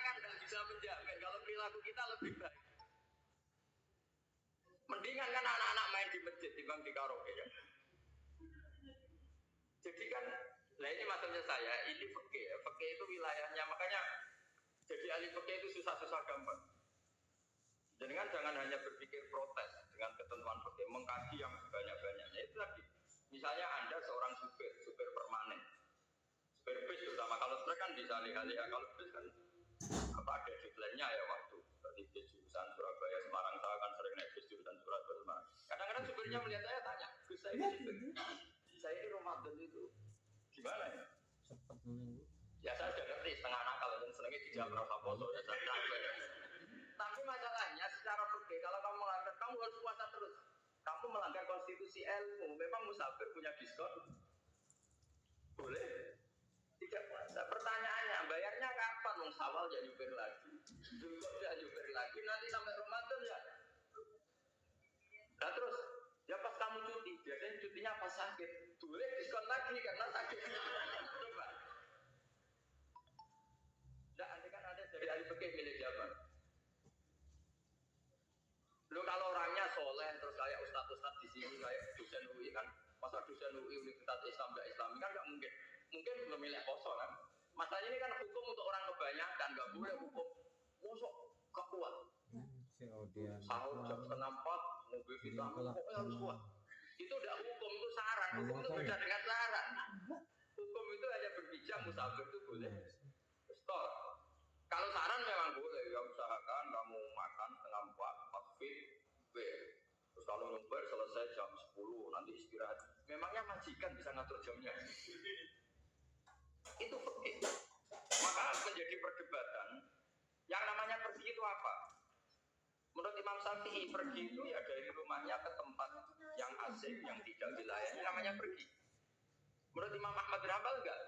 kan tidak bisa menjamin kalau perilaku kita lebih baik. Mendingan kan anak-anak main di masjid dibanding di karaoke ya. Jadi kan, nah ini maksudnya saya, ini fikih ya. Fikih itu wilayahnya, makanya jadi ahli fikih itu susah-susah gampang. Jadi kan jangan hanya berpikir protes dengan ketentuan fikih, mengkaji yang sebanyak-banyaknya. Itu tadi, misalnya Anda seorang supir permanen, supir bis terutama, kalau truk kan bisa lihat-lihat, kalau bis kan apa ada deadline-nya ya waktu. Seperti bis jurusan Surabaya, Semarang, saya kan sering naik bis jurusan Surabaya, Semarang. Kadang-kadang supirnya melihat saya tanya, Gus saya ini supir, saya ini Ramadan itu gimana ya? Ya saya sudah ngerti setengah nakal dan senangnya dijawab rasa poso ya saya tahu. Tapi masalahnya secara fikih kalau kamu melanggar kamu harus puasa terus. Kamu melanggar konstitusi ilmu. Memang musafir punya diskon? Boleh? Tidak puasa. Pertanyaannya bayarnya kapan? Wong Syawal ya nyupir lagi. Zulhijjah ya nyupir lagi. Nanti sampai Ramadan ya. Nah terus ya pas kamu cuti, biasanya cutinya pas sakit. Boleh diskon lagi karena sakit. Coba. Nah, andai kan ada dari ahli fikih milih siapa? Lu kalau orangnya soleh terus kayak ustadz di sini kayak dosen UI kan, masa dosen UI Universitas Islam dan Islami kan nggak mungkin. Mungkin memilih kosong kan. Masalahnya ini kan hukum untuk orang kebanyakan, nggak boleh hukum. Mosok gak kuat. Sahur jam 3:30, mobil vitamin, pokoknya harus kuat. Itu udah hukum, itu saran. Hukum itu beda dengan saran. Hukum itu hanya berbicara musafir itu boleh. Stop. Kalau saran memang boleh, ya usahakan kamu makan 3:30, pas fit, terus kalau nyumpir selesai jam 10, nanti istirahat. Memangnya majikan bisa ngatur jamnya? Itu fikih. Maka menjadi perdebatan, yang namanya pergi itu apa? Menurut Imam Syafi'i, pergi itu ya dari rumahnya ke tempat yang asing, yang tidak wilayahnya, namanya pergi. Menurut Imam Ahmad bin Hanbal enggak?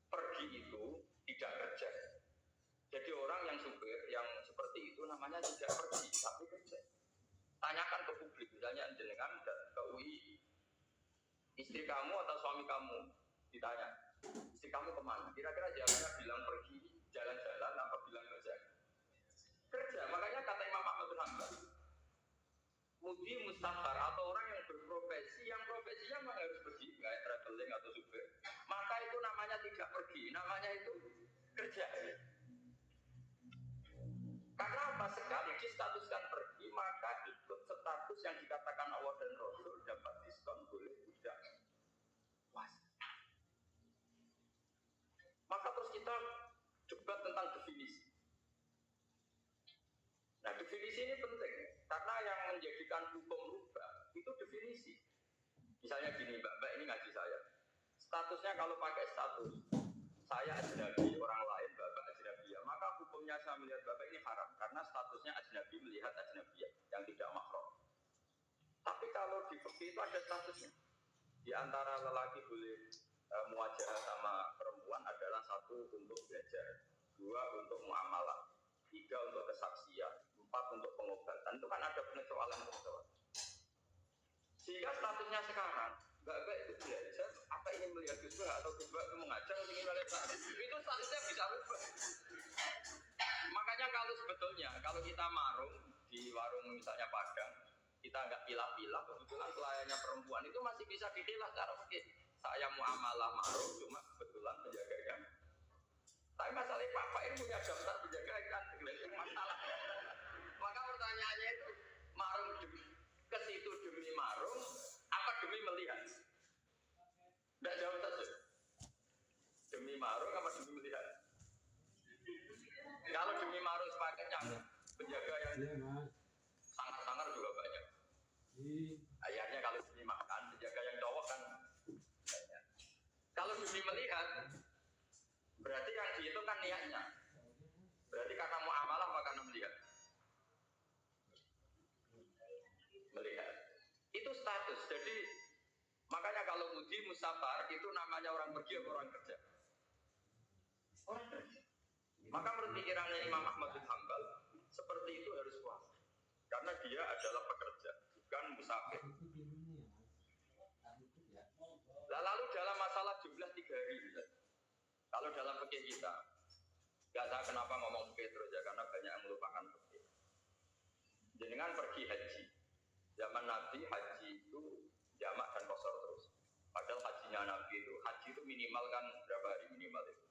Pergi itu tidak kerja. Jadi orang yang supir, yang seperti itu namanya tidak pergi, tapi kerja. Tanyakan ke publik, misalnya jenengan ke UI, istri kamu atau suami kamu ditanya, istri kamu kemana? Kira-kira jawabannya bilang pergi, jalan-jalan, apa bilang kerja? Kerja, makanya kata Imam Ahmad bin Hanbal, mudi mustafar atau orang yang berprofesi, yang profesinya memang harus pergi, kayak traveling atau supir, maka itu namanya tidak pergi, namanya itu kerja. Karena apa? Sekali distatuskan pergi, maka ikut status yang dikatakan Allah dan Rasul dapat diskon boleh tidak puasa. Maka terus kita debat tentang definisi. Nah definisi ini penting, karena yang menjadikan hukum rubah itu definisi. Misalnya gini mbak ini ngaji saya. Statusnya kalau pakai status, saya ajnabi, orang lain bapak ajnabiyah, maka hukumnya saya melihat bapak ini haram karena statusnya ajnabi melihat ajnabiyah yang tidak mahram. Tapi kalau di fikih itu ada statusnya. Di antara lelaki boleh muajahah sama perempuan adalah 1 untuk belajar, 2 untuk muamalah, 3 untuk kesaksian, 4 untuk pengobatan. Itu kan ada pengecualian. Sehingga statusnya sekarang bapak itu belajar, apa ini melihat Gus atau Gus itu mengajar, ingin melihat itu statusnya bisa rubah. Makanya kalau sebetulnya kalau kita marung di warung misalnya Padang, kita nggak pilah-pilah, kebetulan pelayannya perempuan itu masih bisa dipilah cara mungkin. Saya muamalah marung cuma kebetulan menjaganya. Tapi masalahnya bapak ini punya daftar penjaga kan, itu masalah. Maka pertanyaannya itu marung ke situ demi marung, apa demi melihat? Tidak jawab saja. Demi marung apa demi melihat? Kalau demi marung sepakatnya penjaga yang sangar-sangar juga banyak. Ayahnya kalau demi makan, penjaga yang cowok kan banyak. Kalau demi melihat, berarti yang dihitung kan niatnya. Berarti karena muamalah apa karena melihat? Melihat. Itu status. Jadi makanya kalau mudi musafar itu namanya orang pergi atau orang kerja? Orang kerja. Maka menurut pikirannya Imam Ahmad bin Hanbal seperti itu harus puasa. Karena dia adalah pekerja, bukan musafir. Lalu dalam masalah jumlah 3 hari, kalau dalam fikih kita, Gak tahu kenapa ngomong fikih terus ya, karena banyak yang melupakan fikih. Jenengan pergi haji. Zaman Nabi haji itu jamak dan qasar terus. Padahal hajinya Nabi itu minimal kan berapa hari minimal itu?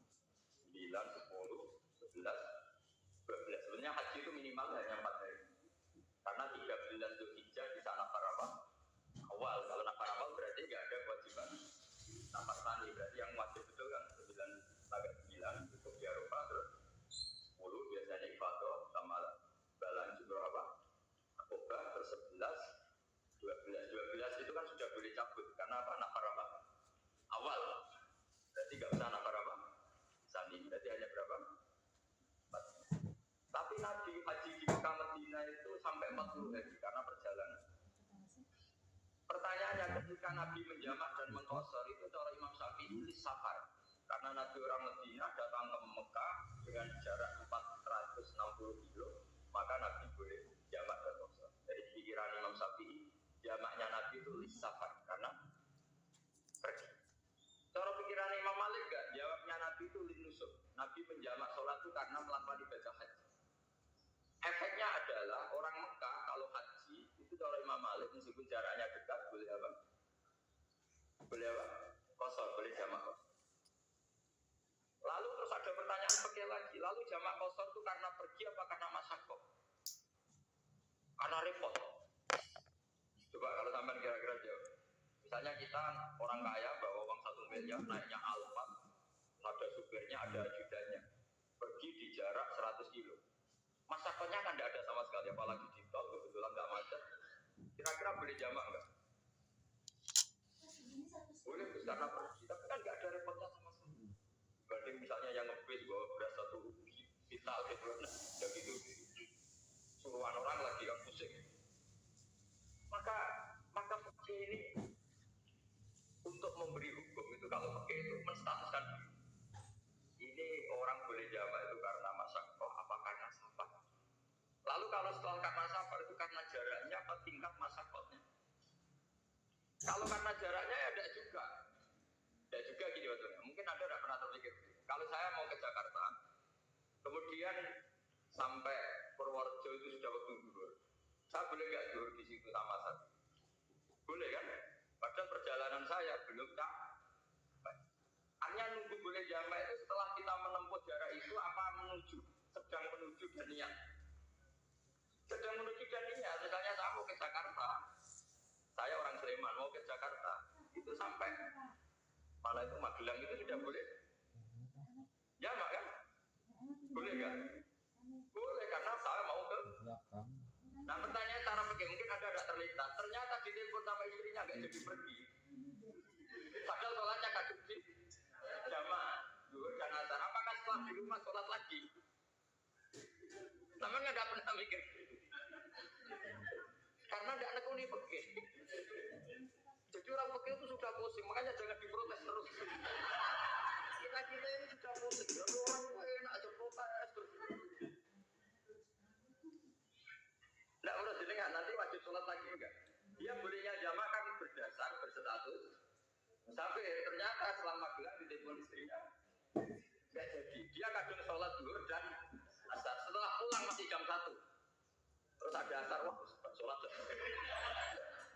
9, 10, 11, 12. Sebenarnya haji itu minimal hanya 4 hari. Karena 13 Dzulhijjah di sana Arafah awal. Kalau nafar awal berarti nggak ada kewajiban nafar tani. Berarti yang wajib betul kan 9 cukup di Arafah, terus 10 biasanya ibadah sama balan juga apa? Akobah, terus 11, 12 itu kan sudah boleh cabut karena apa? Nafar apa? Awal. Berarti nggak usah nafar apa? Sani. Berarti hanya berapa? 4. Tapi Nabi haji di Mekah Madinah itu sampai 40 hari karena perjalanan. Pertanyaannya, ketika Nabi menjamak dan mengqasar itu cara Imam Syafi'i safar. Karena Nabi orang Madinah datang ke Mekah dengan jarak 460 kilo, maka Nabi boleh jamak dan qasar. Dari pikiran Imam Syafi'i, jamaknya Nabi itu safar karena pergi. Cara pikiran Imam Malik enggak, jawabnya Nabi itu linusuk. Nabi menjamak sholat itu karena melakukan ibadah haji. Efeknya adalah orang Mekah kalau haji itu kalau Imam Malik meskipun jaraknya dekat boleh apa? Boleh apa? Qasar, boleh jamak qasar. Lalu terus ada pertanyaan fikih lagi. Lalu jamak qasar itu karena pergi apa karena masyaqqah? Karena repot. Coba kalau sampean kira-kira jawab. Misalnya kita orang kaya bawa uang 1 miliar naiknya Alphard, ada supirnya, ada ajudannya. Pergi di jarak 100 kilo. Masyaqqahnya kan tidak ada sama sekali, apalagi di tol kebetulan nggak macet. Kira-kira boleh jamak nggak? Boleh, karena pergi, tapi kan nggak ada repotnya sama sekali. Berarti misalnya yang ngebis bawa beras 1 vital gitu, udah gitu suruhan orang lagi kan pusing. Maka pergi ini untuk memberi hukum itu kalau pakai itu menstatuskan ini orang boleh jamak itu karena masyaqqah apa karena safar. Lalu kalau setelah karena safar itu karena jaraknya apa tingkat masyaqqahnya? Kalau karena jaraknya ya tidak juga. Tidak juga gini waktunya. Mungkin Anda tidak pernah terpikir. Kalau saya mau ke Jakarta, kemudian sampai Purworejo itu sudah waktu zuhur. Saya boleh nggak zuhur di situ sama saya? Boleh kan? Padahal perjalanan saya belum sampai. Hanya nunggu boleh jamak itu setelah kita menempuh jarak itu apa sedang menuju dan niat. Sedang menuju dan niat. Misalnya saya mau ke Jakarta, saya orang Sleman mau ke Jakarta, itu sampai mana itu Magelang itu sudah boleh jamak kan? Boleh kan? Boleh karena saya mau ke. Nah pertanyaan cara pergi mungkin ada terlintas. Ternyata di telepon sama istrinya nggak jadi pergi. Padahal sholatnya kadung di jamak, zuhur dan asar. Apakah setelah di rumah sholat lagi? Namanya nggak pernah mikir. Karena nggak nekuni pergi. Jadi orang pergi itu sudah pusing, makanya jangan diprotes terus. Kita ini sudah pusing. Orang enak aja protes terus. Tidak perlu jenengan, nanti wajib sholat lagi enggak? Dia bolehnya jamak kan berdasar, berstatus. Sampai ternyata selama gelar di telepon istrinya enggak jadi. Dia kadang sholat zuhur dan asar. Setelah pulang masih jam 1. Terus ada asar, wah sholat.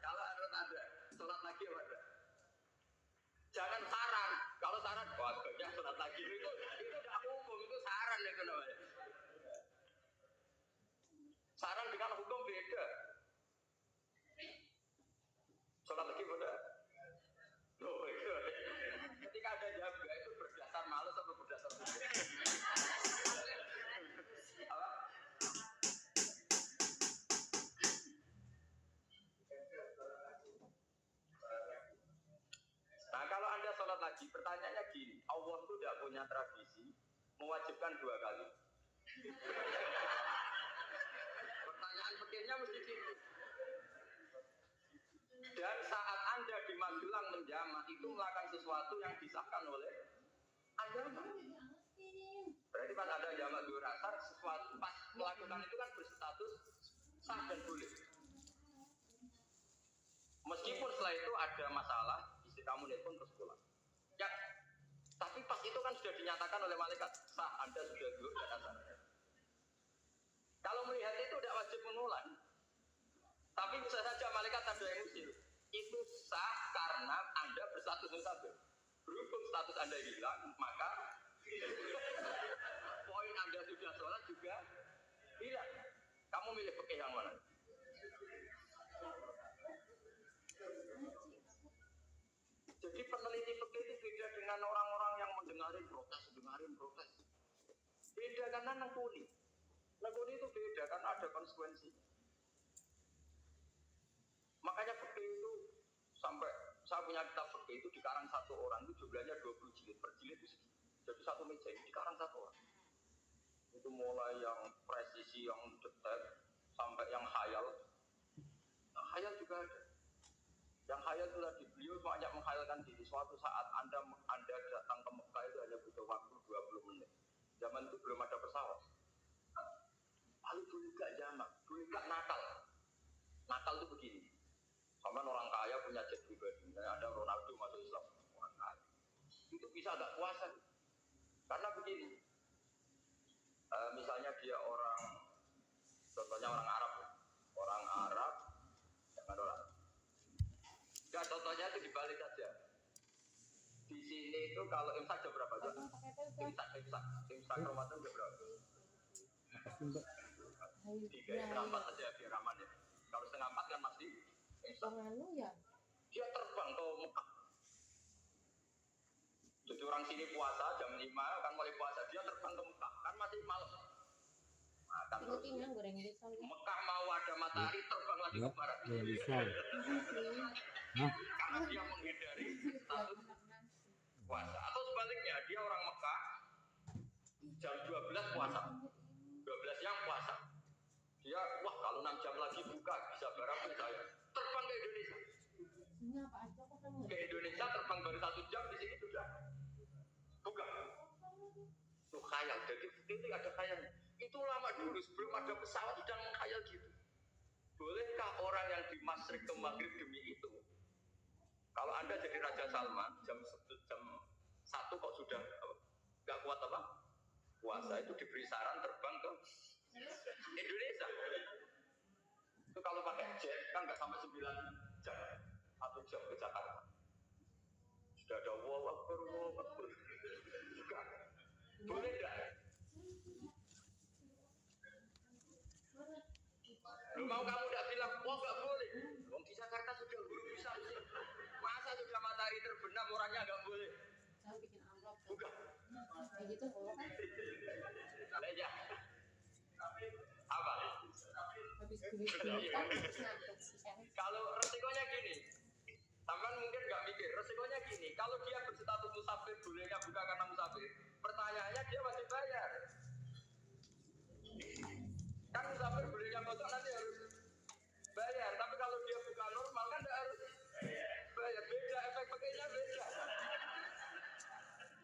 Kalau ada sholat lagi apa ada? Jangan saran. Kalau saran, wah sebaiknya sholat lagi. Itu tidak hukum, itu saran itu namanya. Saran dengan hukum beda. Sholat lagi beda. Oh, itu. Ketika ada jawab itu berdasar malas atau berdasar hukum? Apa? Nah kalau Anda sholat lagi, pertanyaannya gini, Allah itu tidak punya tradisi mewajibkan 2 kali. Pertanyaan pikirnya mesti gitu. Dan saat Anda di Magelang menjamak itu melakukan sesuatu yang disahkan oleh agama. Berarti pas ada jamak zuhur asar, sesuatu pas melakukan itu kan berstatus sah dan boleh. Meskipun setelah itu ada masalah, istri kamu nelpon terus pulang. Ya, tapi pas itu kan kan sudah dinyatakan oleh malaikat sah, Anda sudah zuhur dan asar. Kalau melihat itu tidak wajib mengulang. Tapi bisa saja malaikat ada yang usil. Itu sah karena Anda berstatus musafir. Berhubung status Anda hilang, maka poin Anda sudah sholat juga hilang. Kamu milih fikih yang mana? Jadi peneliti fikih itu beda dengan orang-orang yang mendengarin protes. Beda karena nekuni. Nekuni itu beda karena ada konsekuensi. Makanya fikih itu sampai saya punya kitab fikih itu dikarang satu orang itu jumlahnya 20 jilid, per jilid itu jadi satu meja ini dikarang satu orang. Itu mulai yang presisi, yang detail sampai yang khayal. Nah, khayal juga ada. Yang khayal itu tadi beliau banyak menghayalkan diri. Suatu saat Anda datang ke Mekah itu hanya butuh waktu 20 menit. Zaman itu belum ada pesawat. Lalu boleh gak jamak, boleh gak nakal. Nakal itu begini. Sama orang kaya punya jet pribadi. Ada Ronaldo masuk Islam. Orang kaya. Itu bisa gak puasa. Karena begini. Misalnya dia contohnya orang Arab. Orang Arab, jangan orang. Ya contohnya itu dibalik saja. Di sini itu kalau imsak jam berapa aja? Imsak Ramadan jam berapa? 3:30 saja biar aman ya. Kalau 3:30 kan masih imsak. Dia terbang ke Mekah. Jadi orang sini puasa jam 5 kan mulai puasa, dia terbang ke Mekah kan masih malam. Nah, kan Mekah mau ada matahari terbang lagi ke barat. Karena dia menghindari status puasa. Atau sebaliknya, dia orang Mekah jam 12 puasa, 12 siang puasa. Dia, wah kalau 6 jam lagi buka bisa barang saya terbang ke Indonesia. Ke Indonesia terbang baru 1 jam di sini sudah buka. Itu khayal. Jadi itu ada khayal. Itu lama dulu sebelum ada pesawat sudah mengkhayal gitu. Bolehkah orang yang di Masyrik ke Maghrib demi itu? Kalau Anda jadi Raja Salman jam 1 kok sudah nggak kuat apa? Puasa itu diberi saran terbang ke Indonesia. Itu kalau pakai jet kan nggak sampai 9 jam, 1 jam ke Jakarta. Sudah ada Allahu Akbar. Bukan. Boleh enggak? Lu mau kamu enggak bilang, oh enggak boleh. Wong di Jakarta sudah belum bisa sih. Masa sudah matahari terbenam orangnya enggak boleh? Saya bikin amplop. Bukan. Kayak gitu boleh kan? Aja. Apa? Kalau resikonya gini, Taman mungkin nggak mikir. Resikonya gini, kalau dia berstatus musafir